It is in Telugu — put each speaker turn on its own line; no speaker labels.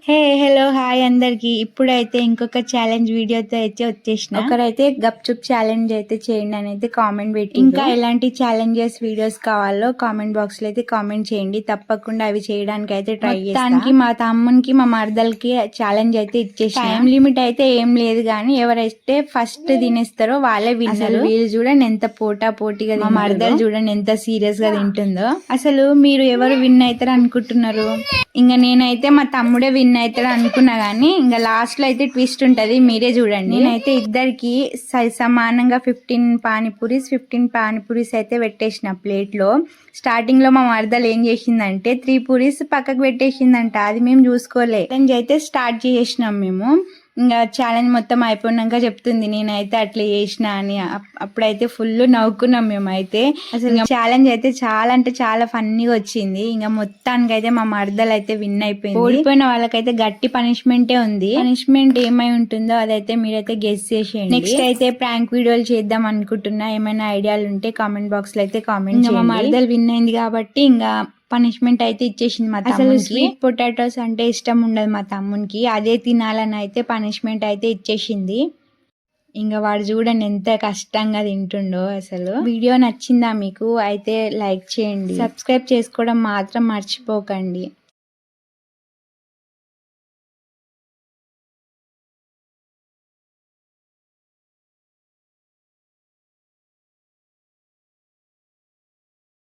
హలో హాయ్ అందరికి. ఇప్పుడైతే ఇంకొక ఛాలెంజ్ వీడియోతో అయితే వచ్చేసిన. ఒకరైతే గప్చుప్ ఛాలెంజ్ అయితే చేయండి అని అయితే కామెంట్ పెట్టి, ఇంకా ఎలాంటి ఛాలెంజెస్ వీడియోస్ కావాలో కామెంట్ బాక్స్ లో అయితే కామెంట్ చేయండి. తప్పకుండా అవి చేయడానికి అయితే ట్రై చేస్తాను. మా తమ్మునికి మా మరదలకి ఛాలెంజ్ అయితే ఇచ్చేసి, టైం లిమిట్ అయితే ఏం లేదు కానీ ఎవరైతే ఫస్ట్ తినేస్తారో వాళ్ళే విన్నర్. వీళ్ళు చూడండి ఎంత పోటీగా, మా మరదలు చూడండి ఎంత సీరియస్ గా తింటుందో. అసలు మీరు ఎవరు విన్ అవుతారు అనుకుంటున్నారు? ఇంకా నేనైతే మా తమ్ముడే విన్ అవుతాడు అనుకున్నా కానీ ఇంకా లాస్ట్ లో అయితే ట్విస్ట్ ఉంటది, మీరే చూడండి. నేనైతే ఇద్దరికి సమానంగా 15 పానీపూరీస్ అయితే పెట్టేసిన ప్లేట్ లో. స్టార్టింగ్ లో మా మరదలు ఏం చేసిందంటే 3 పూరీస్ పక్కకు పెట్టేసిందంట, అది మేము చూసుకోలే. అయితే స్టార్ట్ చేసినాం మేము. ఇంకా ఛాలెంజ్ మొత్తం అయిపోయినాక చెప్తుంది నేనైతే అట్లా చేసిన అని. అప్పుడైతే ఫుల్ నవ్వుకున్నాం మేమైతే. అసలు ఛాలెంజ్ అయితే చాలా అంటే చాలా ఫన్నీగా వచ్చింది. ఇంకా మొత్తానికి అయితే మా మరదలు అయితే విన్ అయిపోయింది. ఓడిపోయిన వాళ్ళకైతే గట్టి పనిష్మెంటే ఉంది. పనిష్మెంట్ ఏమై ఉంటుందో అదైతే మీరైతే గెస్ చేసేయండి. నెక్స్ట్ అయితే ప్రాంక్ వీడియోలు చేద్దాం అనుకుంటున్నా. ఏమైనా ఐడియాలు ఉంటే కామెంట్ బాక్స్ లో అయితే కామెంట్ చేయండి. మా మరదలు విన్ అయింది కాబట్టి ఇంకా పనిష్మెంట్ అయితే ఇచ్చేసింది మా తమ్మునికి. అసలు స్వీట్ పొటాటోస్ అంటే ఇష్టం ఉండదు మా తమ్మునికి, అదే తినాలని అయితే పనిష్మెంట్ అయితే ఇచ్చేసింది. ఇంకా వాడు చూడండి ఎంత కష్టంగా తింటుండో. అసలు వీడియో నచ్చిందా మీకు? అయితే లైక్ చేయండి, సబ్స్క్రైబ్ చేసుకోవడం మాత్రం మర్చిపోకండి.